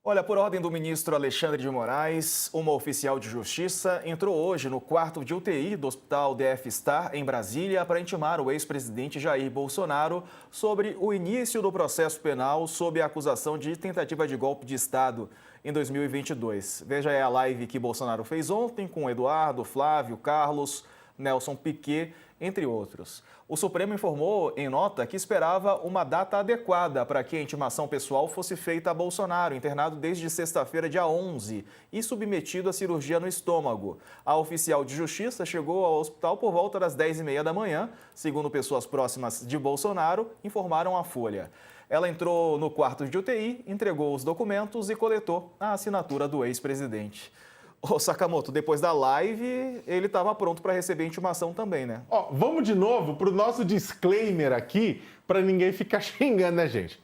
Olha, por ordem do ministro Alexandre de Moraes, uma oficial de justiça entrou hoje no quarto de UTI do Hospital DF-Star, em Brasília, para intimar o ex-presidente Jair Bolsonaro sobre o início do processo penal sob a acusação de tentativa de golpe de Estado em 2022. Veja aí a live que Bolsonaro fez ontem com Eduardo, Flávio, Carlos, Nelson Piquet, entre outros. O Supremo informou em nota que esperava uma data adequada para que a intimação pessoal fosse feita a Bolsonaro, internado desde sexta-feira, dia 11, e submetido à cirurgia no estômago. A oficial de justiça chegou ao hospital por volta das 10h30 da manhã, segundo pessoas próximas de Bolsonaro, informaram à Folha. Ela entrou no quarto de UTI, entregou os documentos e coletou a assinatura do ex-presidente. Ô Sakamoto, depois da live, ele estava pronto para receber a intimação também, né? Ó, vamos de novo pro nosso disclaimer aqui, para ninguém ficar xingando a gente.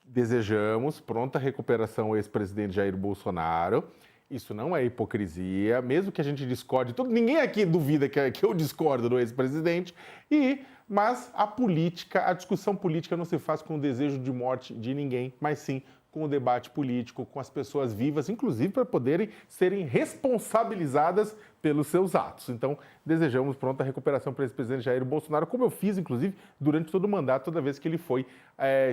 Desejamos pronta recuperação ao ex-presidente Jair Bolsonaro. Isso não é hipocrisia, mesmo que a gente discorde, ninguém aqui duvida que eu discordo do ex-presidente, mas a política, a discussão política não se faz com o desejo de morte de ninguém, mas sim com o debate político, com as pessoas vivas, inclusive para poderem serem responsabilizadas pelos seus atos. Então, desejamos pronta recuperação para o ex-presidente Jair Bolsonaro, como eu fiz, inclusive, durante todo o mandato, toda vez que ele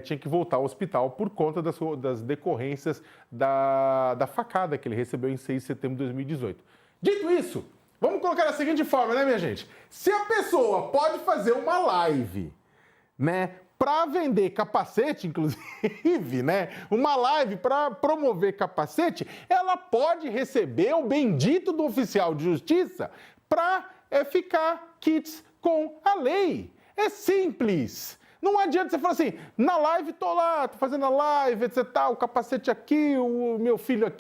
tinha que voltar ao hospital por conta das decorrências da facada que ele recebeu em 6 de setembro de 2018. Dito isso, vamos colocar da seguinte forma, né, minha gente? Se a pessoa pode fazer uma live, né, para vender capacete, inclusive, né? Uma live para promover capacete, ela pode receber o bendito do oficial de justiça para ficar kits com a lei. É simples. Não adianta você falar assim, na live tô lá, tô fazendo a live, etc, o capacete aqui, o meu filho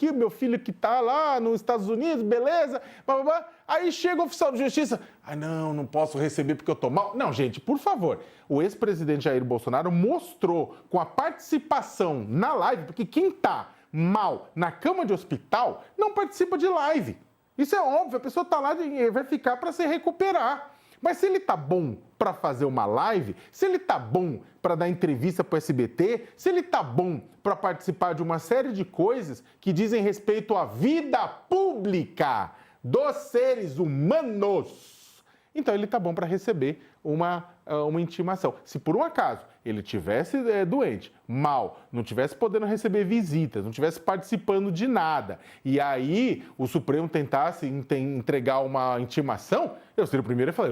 que tá lá nos Estados Unidos, beleza, blá, blá, blá. Aí chega o oficial de justiça, não posso receber porque eu tô mal. Não, gente, por favor, o ex-presidente Jair Bolsonaro mostrou com a participação na live, porque quem tá mal na cama de hospital não participa de live. Isso é óbvio, a pessoa tá lá e vai ficar para se recuperar. Mas se ele tá bom para fazer uma live, se ele tá bom para dar entrevista para o SBT, se ele tá bom para participar de uma série de coisas que dizem respeito à vida pública dos seres humanos, então ele tá bom para receber uma intimação. Se por um acaso ele tivesse doente, mal, não tivesse podendo receber visitas, não tivesse participando de nada, e aí o Supremo tentasse entregar uma intimação, eu seria o primeiro a falar,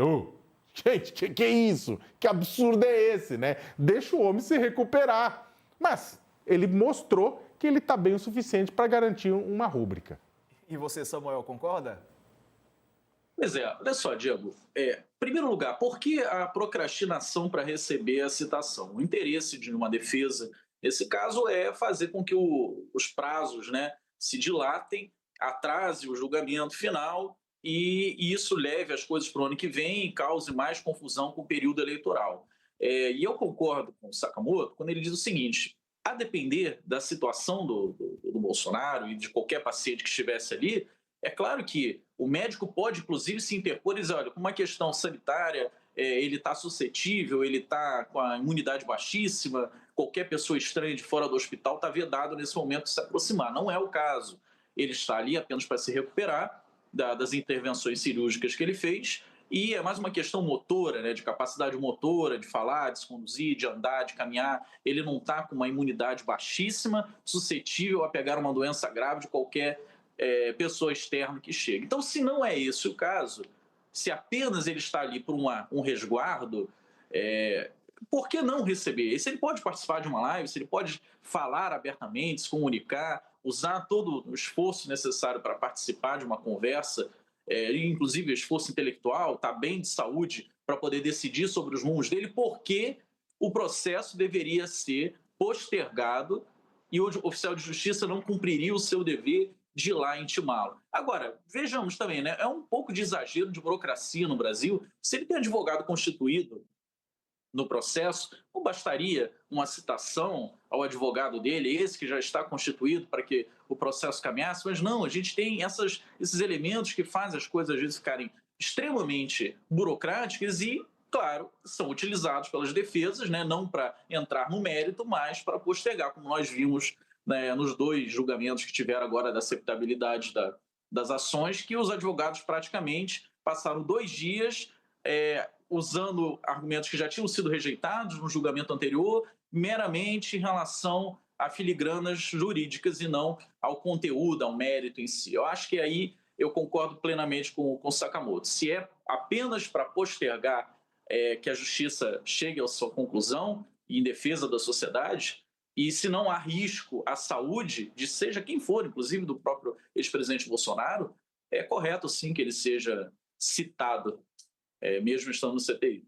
gente, que é isso? Que absurdo é esse, né? Deixa o homem se recuperar. Mas ele mostrou que ele está bem o suficiente para garantir uma rúbrica. E você, Samuel, concorda? Pois é, olha só, Diego. Em primeiro lugar, por que a procrastinação para receber a citação? O interesse de uma defesa, nesse caso, é fazer com que os prazos, né, se dilatem, atrase o julgamento final e isso leve as coisas para o ano que vem e cause mais confusão com o período eleitoral. E eu concordo com o Sakamoto quando ele diz o seguinte: a depender da situação do Bolsonaro e de qualquer paciente que estivesse ali, é claro que o médico pode, inclusive, se interpor e dizer, olha, com uma questão sanitária, ele está suscetível, ele está com a imunidade baixíssima, qualquer pessoa estranha de fora do hospital está vedado nesse momento de se aproximar. Não é o caso. Ele está ali apenas para se recuperar das intervenções cirúrgicas que ele fez e é mais uma questão motora, né, de capacidade motora, de falar, de se conduzir, de andar, de caminhar. Ele não está com uma imunidade baixíssima, suscetível a pegar uma doença grave de qualquer pessoa externa que chega. Então, se não é esse o caso, se apenas ele está ali por um resguardo, por que não receber? Se ele pode participar de uma live, se ele pode falar abertamente, se comunicar, usar todo o esforço necessário para participar de uma conversa, inclusive o esforço intelectual, estar bem de saúde para poder decidir sobre os rumos dele, por que o processo deveria ser postergado e o oficial de justiça não cumpriria o seu dever de ir lá intimá-lo. Agora, vejamos também, né? É um pouco de exagero de burocracia no Brasil. Se ele tem advogado constituído no processo, não bastaria uma citação ao advogado dele, esse que já está constituído, para que o processo caminhasse, mas não, a gente tem esses elementos que fazem as coisas às vezes ficarem extremamente burocráticas e, claro, são utilizados pelas defesas, né, não para entrar no mérito, mas para postergar, como nós vimos né, nos 2 julgamentos que tiveram agora da aceptabilidade das ações, que os advogados praticamente passaram 2 dias usando argumentos que já tinham sido rejeitados no julgamento anterior, meramente em relação a filigranas jurídicas e não ao conteúdo, ao mérito em si. Eu acho que aí eu concordo plenamente com o Sakamoto. Se é apenas para postergar que a justiça chegue à sua conclusão em defesa da sociedade, e se não há risco à saúde de seja quem for, inclusive do próprio ex-presidente Bolsonaro, é correto sim que ele seja citado, mesmo estando no CPI.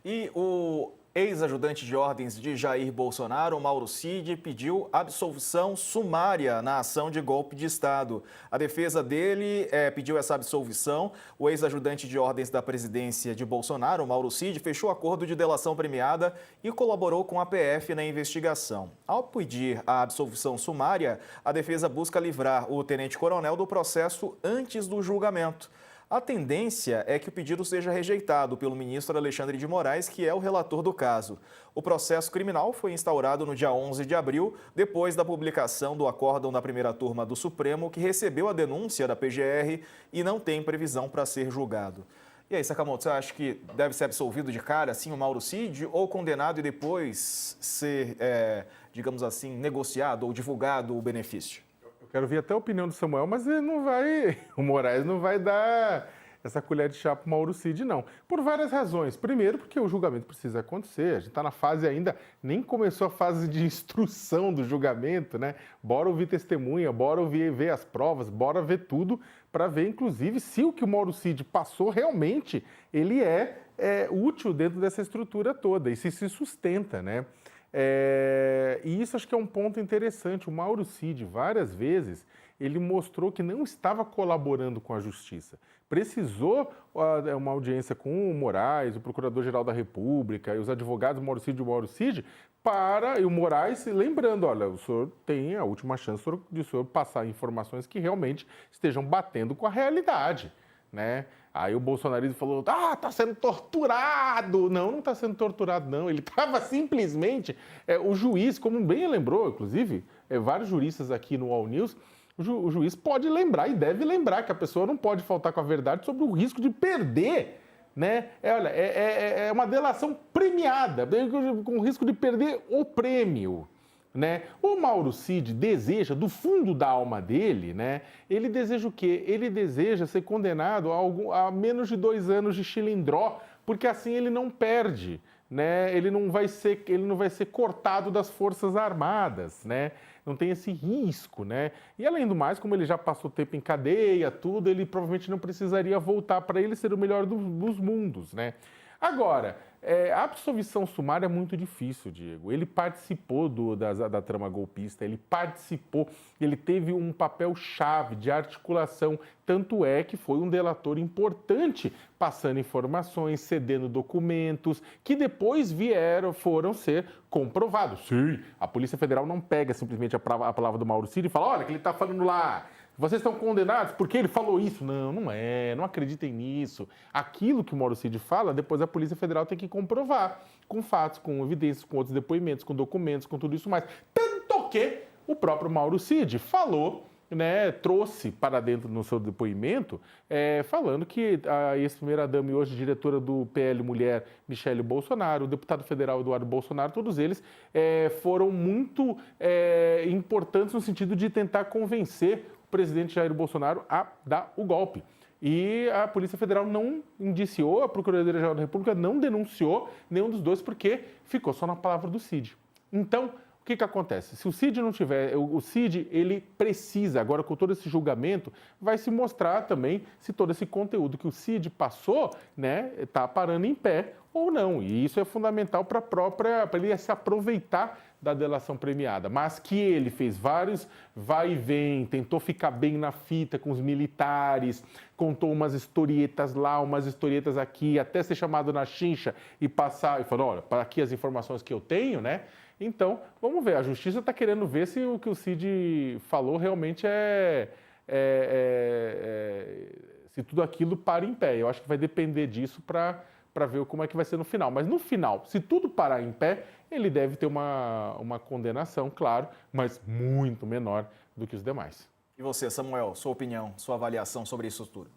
E o ex-ajudante de ordens de Jair Bolsonaro, Mauro Cid, pediu absolvição sumária na ação de golpe de Estado. A defesa dele pediu essa absolvição. O ex-ajudante de ordens da presidência de Bolsonaro, Mauro Cid, fechou acordo de delação premiada e colaborou com a PF na investigação. Ao pedir a absolvição sumária, a defesa busca livrar o tenente-coronel do processo antes do julgamento. A tendência é que o pedido seja rejeitado pelo ministro Alexandre de Moraes, que é o relator do caso. O processo criminal foi instaurado no dia 11 de abril, depois da publicação do acórdão da primeira turma do Supremo, que recebeu a denúncia da PGR e não tem previsão para ser julgado. E aí, Sakamoto, você acha que deve ser absolvido de cara, assim, o Mauro Cid, ou condenado e depois ser, digamos assim, negociado ou divulgado o benefício? Quero ver até a opinião do Samuel, mas ele não vai, o Moraes não vai dar essa colher de chá para o Mauro Cid, não. Por várias razões. Primeiro, porque o julgamento precisa acontecer. A gente está na fase ainda, nem começou a fase de instrução do julgamento, né? Bora ouvir testemunha, bora ver as provas, bora ver tudo para ver, inclusive, se o que o Mauro Cid passou realmente ele é útil dentro dessa estrutura toda e se sustenta, né? E isso acho que é um ponto interessante. O Mauro Cid, várias vezes, ele mostrou que não estava colaborando com a justiça. Precisou uma audiência com o Moraes, o Procurador-Geral da República e os advogados Mauro Cid e o Mauro Cid, e o Moraes, lembrando, olha, o senhor tem a última chance de o senhor passar informações que realmente estejam batendo com a realidade, né? Aí o bolsonarismo falou, tá sendo torturado. Não está sendo torturado, não. Ele estava simplesmente, o juiz, como bem lembrou, inclusive, vários juristas aqui no All News, o juiz pode lembrar e deve lembrar que a pessoa não pode faltar com a verdade sobre o risco de perder, né? É uma delação premiada, com o risco de perder o prêmio. Né? O Mauro Cid deseja, do fundo da alma dele, né? Ele deseja o quê? Ele deseja ser condenado a menos de 2 anos de chilindró, porque assim ele não perde, né? Ele não vai ser cortado das Forças Armadas, né? Não tem esse risco, né? E além do mais, como ele já passou tempo em cadeia, tudo, ele provavelmente não precisaria voltar para ele ser o melhor dos mundos, né? Agora, a absolvição sumária é muito difícil, Diego. Ele participou da trama golpista, ele teve um papel-chave de articulação, tanto é que foi um delator importante, passando informações, cedendo documentos, que depois foram ser comprovados. Sim, a Polícia Federal não pega simplesmente a palavra do Mauro Cid e fala, olha, que ele está falando lá, vocês estão condenados porque ele falou isso. Não, não acreditem nisso. Aquilo que o Mauro Cid fala, depois a Polícia Federal tem que comprovar, com fatos, com evidências, com outros depoimentos, com documentos, com tudo isso mais. Tanto que o próprio Mauro Cid falou, né, trouxe para dentro no seu depoimento, falando que a ex-primeira-dama e hoje diretora do PL Mulher, Michele Bolsonaro, o deputado federal Eduardo Bolsonaro, todos eles foram muito importantes no sentido de tentar convencer o presidente Jair Bolsonaro a dar o golpe. E a Polícia Federal não indiciou, a Procuradoria-Geral da República não denunciou nenhum dos dois, porque ficou só na palavra do Cid. Então, o que acontece? Se o Cid não tiver, o Cid, ele precisa, agora com todo esse julgamento, vai se mostrar também se todo esse conteúdo que o Cid passou, né, está parando em pé ou não. E isso é fundamental para ele se aproveitar da delação premiada. Mas que ele fez vários vai e vem, tentou ficar bem na fita com os militares, contou umas historietas lá, umas historietas aqui, até ser chamado na chincha e passar, e falou, olha, para aqui as informações que eu tenho, né? Então, vamos ver, a Justiça está querendo ver se o que o Cid falou realmente se tudo aquilo para em pé. Eu acho que vai depender disso para ver como é que vai ser no final. Mas no final, se tudo parar em pé, ele deve ter uma condenação, claro, mas muito menor do que os demais. E você, Samuel, sua opinião, sua avaliação sobre isso tudo?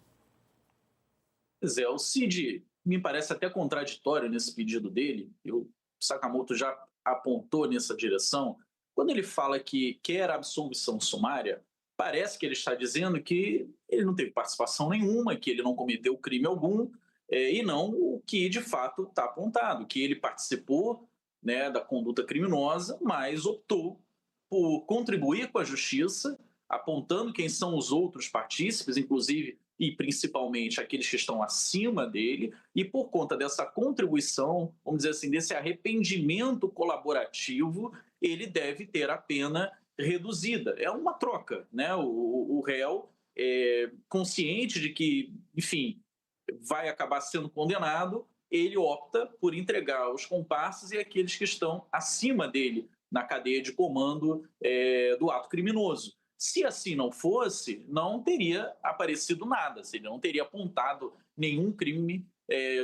Pois é, o Cid me parece até contraditório nesse pedido dele, o Sakamoto já apontou nessa direção. Quando ele fala que quer absolvição sumária, parece que ele está dizendo que ele não teve participação nenhuma, que ele não cometeu crime algum, e não o que de fato está apontado, que ele participou, né, da conduta criminosa, mas optou por contribuir com a justiça, apontando quem são os outros partícipes, inclusive e principalmente aqueles que estão acima dele, e por conta dessa contribuição, vamos dizer assim, desse arrependimento colaborativo, ele deve ter a pena reduzida. É uma troca, né? O réu é consciente de que, enfim, vai acabar sendo condenado, ele opta por entregar os comparsas e aqueles que estão acima dele na cadeia de comando do ato criminoso. Se assim não fosse, não teria aparecido nada, ele não teria apontado nenhum crime,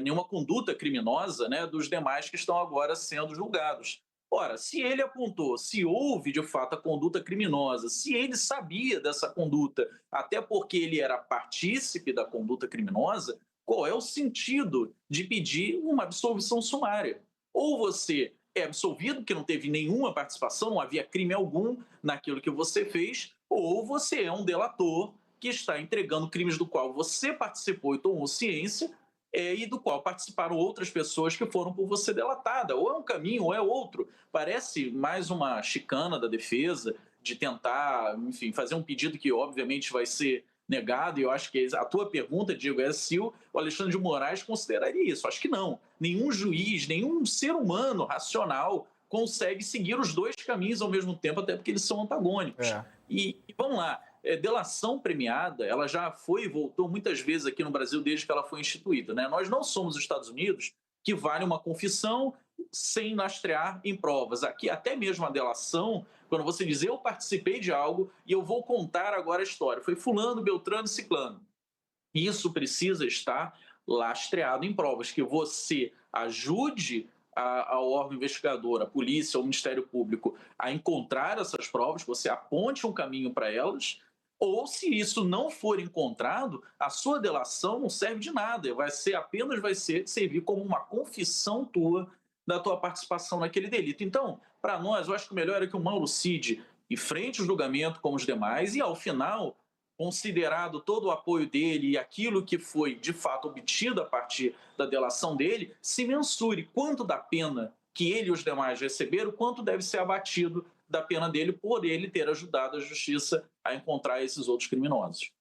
nenhuma conduta criminosa, né, dos demais que estão agora sendo julgados. Ora, se ele apontou, se houve de fato a conduta criminosa, se ele sabia dessa conduta, até porque ele era partícipe da conduta criminosa, qual é o sentido de pedir uma absolvição sumária? Ou você é absolvido, porque não teve nenhuma participação, não havia crime algum naquilo que você fez, ou você é um delator que está entregando crimes do qual você participou e tomou ciência, e do qual participaram outras pessoas que foram por você delatada. Ou é um caminho, ou é outro. Parece mais uma chicana da defesa de tentar, enfim, fazer um pedido que obviamente vai ser negado, e eu acho que a tua pergunta, Diego, é se o Alexandre de Moraes consideraria isso. Acho que não. Nenhum juiz, nenhum ser humano racional consegue seguir os dois caminhos ao mesmo tempo, até porque eles são antagônicos. É. E vamos lá, delação premiada, ela já foi e voltou muitas vezes aqui no Brasil desde que ela foi instituída, né? Nós não somos os Estados Unidos, que vale uma confissão sem lastrear em provas. Aqui, até mesmo a delação, quando você diz eu participei de algo e eu vou contar agora a história, foi fulano, beltrano, ciclano. Isso precisa estar lastreado em provas, que você ajude ao órgão investigador, a polícia, o Ministério Público, a encontrar essas provas, que você aponte um caminho para elas, ou se isso não for encontrado, a sua delação não serve de nada, vai servir como uma confissão tua da tua participação naquele delito. Então, para nós, eu acho que o melhor é que o Mauro Cid enfrente o julgamento como os demais e, ao final, considerado todo o apoio dele e aquilo que foi de fato obtido a partir da delação dele, se mensure quanto da pena que ele e os demais receberam, quanto deve ser abatido da pena dele por ele ter ajudado a justiça a encontrar esses outros criminosos.